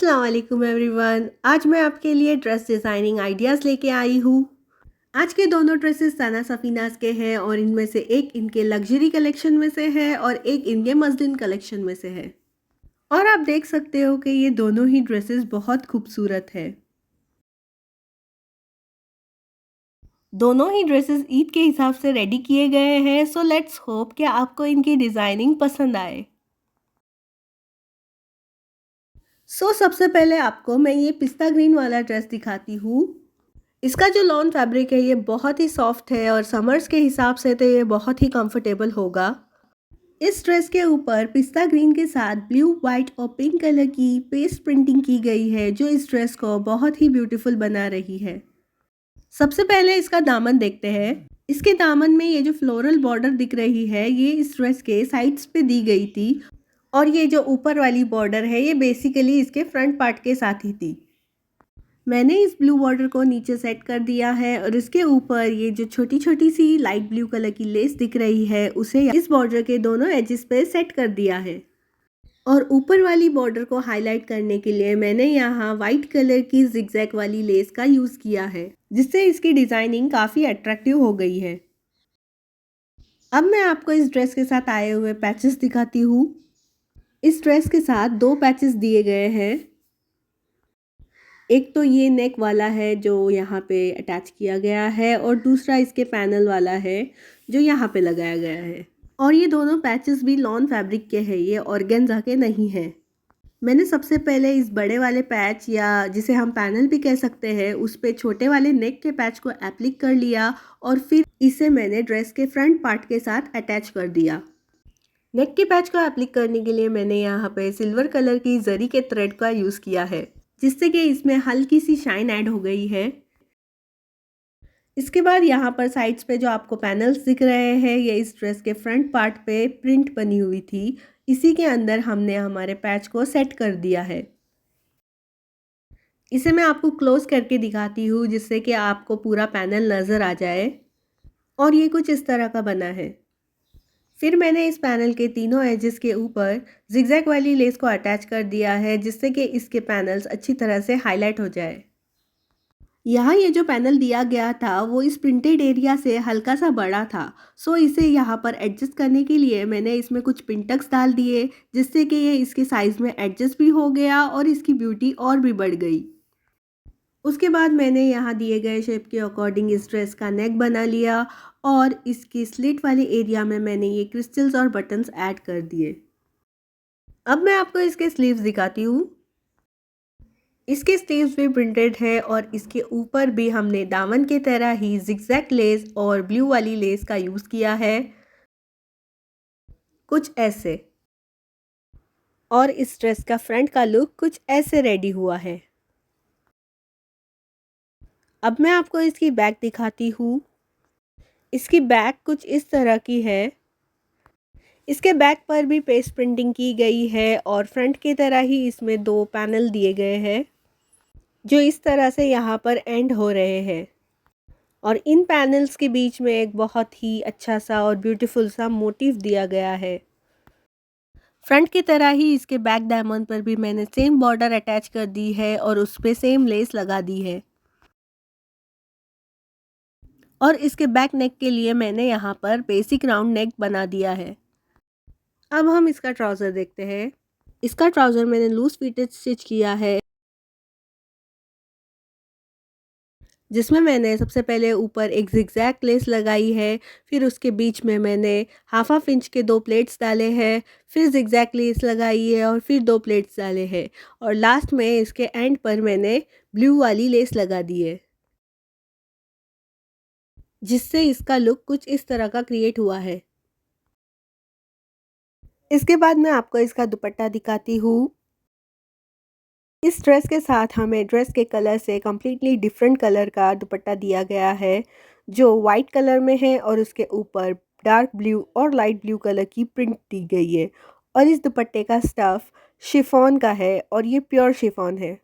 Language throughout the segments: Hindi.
अस्सलाम वालेकुम एवरीवन। आज मैं आपके लिए ड्रेस डिज़ाइनिंग आइडियाज़ लेके आई हूँ। आज के दोनों ड्रेसेस सना सफ़ीनाज़ के हैं और इनमें से एक इनके लग्जरी कलेक्शन में से है और एक इनके मस्लिन कलेक्शन में से है। और आप देख सकते हो कि ये दोनों ही ड्रेसेस बहुत खूबसूरत है। दोनों ही ड्रेसेस ईद के हिसाब से रेडी किए गए हैं, सो लेट्स होप कि आपको इनकी डिज़ाइनिंग पसंद आए। सबसे पहले आपको मैं ये पिस्ता ग्रीन वाला ड्रेस दिखाती हूँ। इसका जो लॉन फैब्रिक है ये बहुत ही सॉफ्ट है और समर्स के हिसाब से तो ये बहुत ही कंफर्टेबल होगा। इस ड्रेस के ऊपर पिस्ता ग्रीन के साथ ब्लू, वाइट और पिंक कलर की पेस्ट प्रिंटिंग की गई है जो इस ड्रेस को बहुत ही ब्यूटीफुल बना रही है। सबसे पहले इसका दामन देखते हैं। इसके दामन में ये जो फ्लोरल बॉर्डर दिख रही है ये इस ड्रेस के साइड्स पे दी गई थी और ये जो ऊपर वाली बॉर्डर है ये बेसिकली इसके फ्रंट पार्ट के साथ ही थी। मैंने इस ब्लू बॉर्डर को नीचे सेट कर दिया है और इसके ऊपर ये जो छोटी छोटी सी लाइट ब्लू कलर की लेस दिख रही है उसे इस बॉर्डर के दोनों एजेस पे सेट कर दिया है। और ऊपर वाली बॉर्डर को हाईलाइट करने के लिए मैंने यहाँ वाइट कलर की जिगजैग वाली लेस का यूज़ किया है जिससे इसकी डिज़ाइनिंग काफ़ी अट्रैक्टिव हो गई है। अब मैं आपको इस ड्रेस के साथ आए हुए पैचेस दिखाती हूँ। इस ड्रेस के साथ दो पैचेस दिए गए हैं। एक तो ये नेक वाला है जो यहाँ पे अटैच किया गया है और दूसरा इसके पैनल वाला है जो यहाँ पे लगाया गया है। और ये दोनों पैचेस भी लॉन फैब्रिक के हैं, ये ऑर्गेन्जा के नहीं हैं। मैंने सबसे पहले इस बड़े वाले पैच या जिसे हम पैनल भी कह सकते हैं उस पे छोटे वाले नेक के पैच को एप्लिक कर लिया और फिर इसे मैंने ड्रेस के फ्रंट पार्ट के साथ अटैच कर दिया। नेक के पैच को एप्लिक करने के लिए मैंने यहाँ पे सिल्वर कलर की जरी के थ्रेड का यूज़ किया है जिससे कि इसमें हल्की सी शाइन ऐड हो गई है। इसके बाद यहाँ पर साइड्स पे जो आपको पैनल्स दिख रहे हैं ये इस ड्रेस के फ्रंट पार्ट पे प्रिंट बनी हुई थी। इसी के अंदर हमने हमारे पैच को सेट कर दिया है। इसे मैं आपको क्लोज करके दिखाती हूँ जिससे कि आपको पूरा पैनल नज़र आ जाए। और ये कुछ इस तरह का बना है। फिर मैंने इस पैनल के तीनों एजेस के ऊपर जिगजैग वाली लेस को अटैच कर दिया है जिससे कि इसके पैनल्स अच्छी तरह से हाईलाइट हो जाए। यहाँ ये जो पैनल दिया गया था वो इस प्रिंटेड एरिया से हल्का सा बड़ा था, सो इसे यहाँ पर एडजस्ट करने के लिए मैंने इसमें कुछ पिंटक्स डाल दिए जिससे कि ये इसके साइज़ में एडजस्ट भी हो गया और इसकी ब्यूटी और भी बढ़ गई। उसके बाद मैंने यहाँ दिए गए शेप के अकॉर्डिंग इस ड्रेस का नेक बना लिया और इसकी स्लिट वाले एरिया में मैंने ये क्रिस्टल्स और बटन्स ऐड कर दिए। अब मैं आपको इसके स्लीव्स दिखाती हूँ। इसके स्लीव्स भी प्रिंटेड है और इसके ऊपर भी हमने दामन के तरह ही जिगजैग लेस और ब्लू वाली लेस का यूज़ किया है कुछ ऐसे। और इस ड्रेस का फ्रंट का लुक कुछ ऐसे रेडी हुआ है। अब मैं आपको इसकी बैक दिखाती हूँ। इसकी बैक कुछ इस तरह की है। इसके बैक पर भी पेस्ट प्रिंटिंग की गई है और फ्रंट की तरह ही इसमें दो पैनल दिए गए हैं जो इस तरह से यहाँ पर एंड हो रहे हैं और इन पैनल्स के बीच में एक बहुत ही अच्छा सा और ब्यूटीफुल सा मोटिव दिया गया है। फ्रंट की तरह ही इसके बैक दामन पर भी मैंने सेम बॉर्डर अटैच कर दी है और उस पर सेम लेस लगा दी है। और इसके बैक नेक के लिए मैंने यहाँ पर बेसिक राउंड नेक बना दिया है। अब हम इसका ट्राउज़र देखते हैं। इसका ट्राउज़र मैंने लूज फिटेड स्टिच किया है जिसमें मैंने सबसे पहले ऊपर एक जिगजैग लेस लगाई है, फिर उसके बीच में मैंने हाफ इंच के दो प्लेट्स डाले हैं, फिर जिगजैग लेस लगाई है और फिर दो प्लेट्स डाले हैं और लास्ट में इसके एंड पर मैंने ब्लू वाली लेस लगा दी है जिससे इसका लुक कुछ इस तरह का क्रिएट हुआ है। इसके बाद मैं आपको इसका दुपट्टा दिखाती हूँ। इस ड्रेस के साथ हमें ड्रेस के कलर से कम्प्लीटली डिफरेंट कलर का दुपट्टा दिया गया है जो वाइट कलर में है और उसके ऊपर डार्क ब्लू और लाइट ब्लू कलर की प्रिंट दी गई है। और इस दुपट्टे का स्टफ़ शिफॉन का है और ये प्योर शिफॉन है।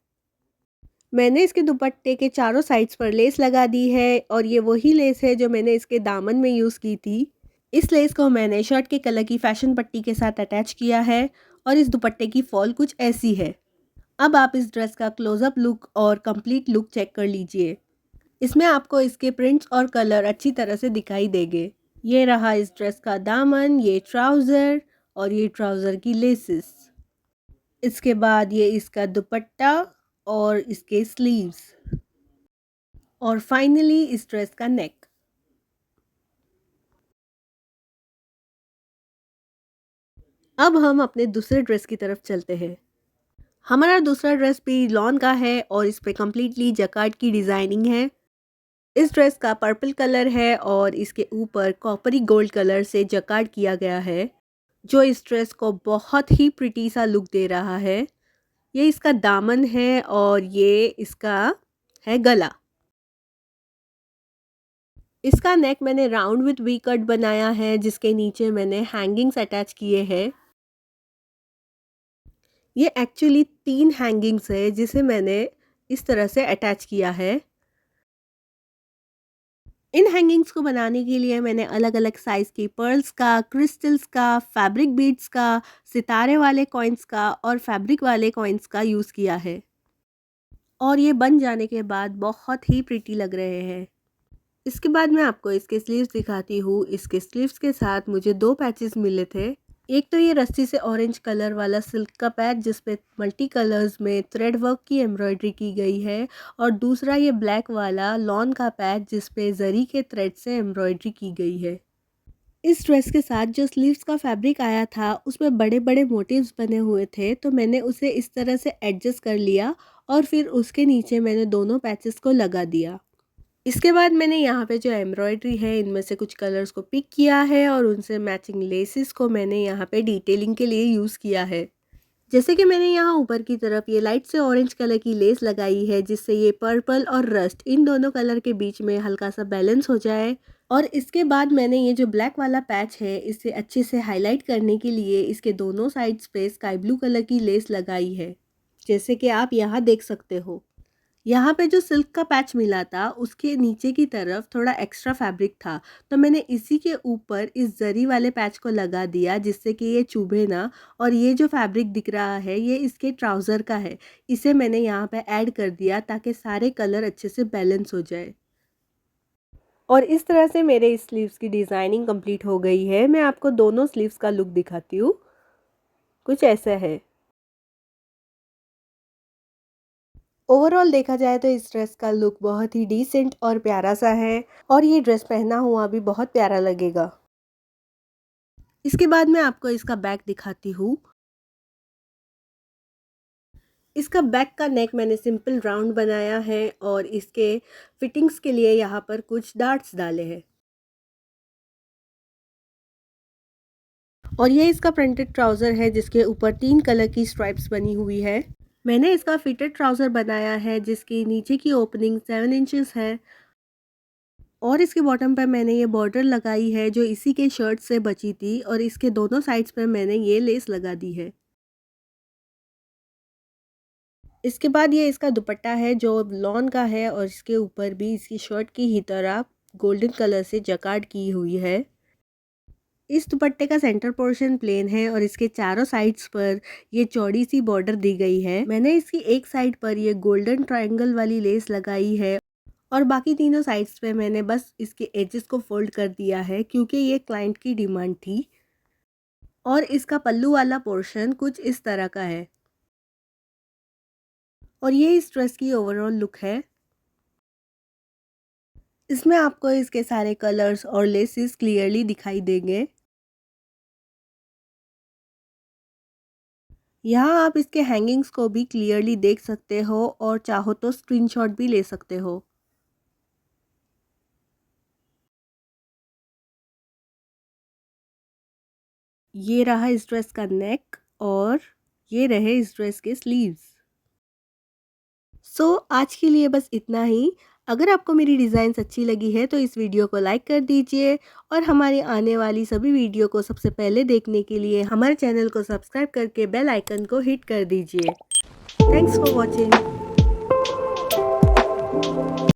मैंने इसके दुपट्टे के चारों साइड्स पर लेस लगा दी है और ये वही लेस है जो मैंने इसके दामन में यूज़ की थी। इस लेस को मैंने शर्ट के कलर की फैशन पट्टी के साथ अटैच किया है और इस दुपट्टे की फॉल कुछ ऐसी है। अब आप इस ड्रेस का क्लोजअप लुक और कंप्लीट लुक चेक कर लीजिए। इसमें आपको इसके प्रिंट्स और कलर अच्छी तरह से दिखाई देंगे। ये रहा इस ड्रेस का दामन, ये ट्राउज़र और ये ट्राउज़र की लेसेस। इसके बाद ये इसका दुपट्टा और इसके स्लीव्स और फाइनली इस ड्रेस का नेक। अब हम अपने दूसरे ड्रेस की तरफ चलते हैं। हमारा दूसरा ड्रेस भी लॉन का है और इस पे कम्प्लीटली जकार्ड की डिज़ाइनिंग है। इस ड्रेस का पर्पल कलर है और इसके ऊपर कॉपरी गोल्ड कलर से जकार्ड किया गया है, जो इस ड्रेस को बहुत ही प्रिटी सा लुक दे रहा है। ये इसका दामन है और ये इसका है गला। इसका नेक मैंने राउंड विथ वी कट बनाया है, जिसके नीचे मैंने हैंगिंग्स अटैच किए हैं। ये एक्चुअली 3 हैंगिंग्स है जिसे मैंने इस तरह से अटैच किया है। इन हैंगिंग्स को बनाने के लिए मैंने अलग अलग साइज़ की पर्ल्स का, क्रिस्टल्स का, फैब्रिक बीड्स का, सितारे वाले कॉइन्स का और फैब्रिक वाले कॉइन्स का यूज़ किया है और ये बन जाने के बाद बहुत ही प्रिटी लग रहे हैं। इसके बाद मैं आपको इसके स्लीव्स दिखाती हूँ। इसके स्लीव्स के साथ मुझे 2 पैचेस मिले थे। एक तो ये रस्सी से ऑरेंज कलर वाला सिल्क का पैच जिस पे मल्टी कलर्स में थ्रेड वर्क की एम्ब्रॉयडरी की गई है और दूसरा ये ब्लैक वाला लॉन का पैच जिस पे जरी के थ्रेड से एम्ब्रॉयडरी की गई है। इस ड्रेस के साथ जो स्लीव्स का फैब्रिक आया था उसमें बड़े बड़े मोटिव्स बने हुए थे, तो मैंने उसे इस तरह से एडजस्ट कर लिया और फिर उसके नीचे मैंने दोनों पैचेस को लगा दिया। इसके बाद मैंने यहाँ पे जो एम्ब्रॉयडरी है इनमें से कुछ कलर्स को पिक किया है और उनसे मैचिंग लेसेस को मैंने यहाँ पे डिटेलिंग के लिए यूज़ किया है। जैसे कि मैंने यहाँ ऊपर की तरफ ये लाइट से ऑरेंज कलर की लेस लगाई है, जिससे ये पर्पल और रस्ट इन दोनों कलर के बीच में हल्का सा बैलेंस हो जाए। और इसके बाद मैंने ये जो ब्लैक वाला पैच है इसे अच्छे से हाईलाइट करने के लिए इसके दोनों साइड्स पे स्काई ब्लू कलर की लेस लगाई है, जैसे कि आप यहाँ देख सकते हो। यहाँ पे जो सिल्क का पैच मिला था उसके नीचे की तरफ थोड़ा एक्स्ट्रा फैब्रिक था, तो मैंने इसी के ऊपर इस जरी वाले पैच को लगा दिया जिससे कि ये चुभे ना। और ये जो फैब्रिक दिख रहा है ये इसके ट्राउज़र का है, इसे मैंने यहाँ पे ऐड कर दिया ताकि सारे कलर अच्छे से बैलेंस हो जाए। और इस तरह से मेरे इस स्लीव्स की डिज़ाइनिंग कंप्लीट हो गई है। मैं आपको दोनों स्लीव्स का लुक दिखाती हूँ। कुछ ऐसा है। ओवरऑल देखा जाए तो इस ड्रेस का लुक बहुत ही डिसेंट और प्यारा सा है और ये ड्रेस पहना हुआ भी बहुत प्यारा लगेगा। इसके बाद मैं आपको इसका बैक दिखाती हूँ। इसका बैक का नेक मैंने सिंपल राउंड बनाया है और इसके फिटिंग्स के लिए यहाँ पर कुछ डार्ट्स डाले हैं। और ये इसका प्रिंटेड ट्राउज़र है जिसके ऊपर 3 कलर की स्ट्राइप्स बनी हुई है। मैंने इसका फिटेड ट्राउज़र बनाया है जिसकी नीचे की ओपनिंग 7 इंचेस है और इसके बॉटम पर मैंने ये बॉर्डर लगाई है जो इसी के शर्ट से बची थी और इसके दोनों साइड्स पर मैंने ये लेस लगा दी है। इसके बाद ये इसका दुपट्टा है जो लॉन का है और इसके ऊपर भी इसकी शर्ट की ही तरह गोल्डन कलर से जकार्ड की हुई है। इस दुपट्टे का सेंटर पोर्शन प्लेन है और इसके चारों साइड्स पर ये चौड़ी सी बॉर्डर दी गई है। मैंने इसकी एक साइड पर ये गोल्डन ट्रायंगल वाली लेस लगाई है और बाकी तीनों साइड्स पे मैंने बस इसके एजेस को फोल्ड कर दिया है क्योंकि ये क्लाइंट की डिमांड थी। और इसका पल्लू वाला पोर्शन कुछ इस तरह का है और ये इस ड्रेस की ओवरऑल लुक है। इसमें आपको इसके सारे कलर्स और लेसेस क्लियरली दिखाई देंगे। यहाँ आप इसके हैंगिंग्स को भी क्लियरली देख सकते हो और चाहो तो स्क्रीनशॉट भी ले सकते हो। ये रहा इस ड्रेस का नेक और ये रहे इस ड्रेस के स्लीव्स। आज के लिए बस इतना ही। अगर आपको मेरी डिज़ाइंस अच्छी लगी है तो इस वीडियो को लाइक कर दीजिए और हमारी आने वाली सभी वीडियो को सबसे पहले देखने के लिए हमारे चैनल को सब्सक्राइब करके बेल आइकन को हिट कर दीजिए। Thanks for watching.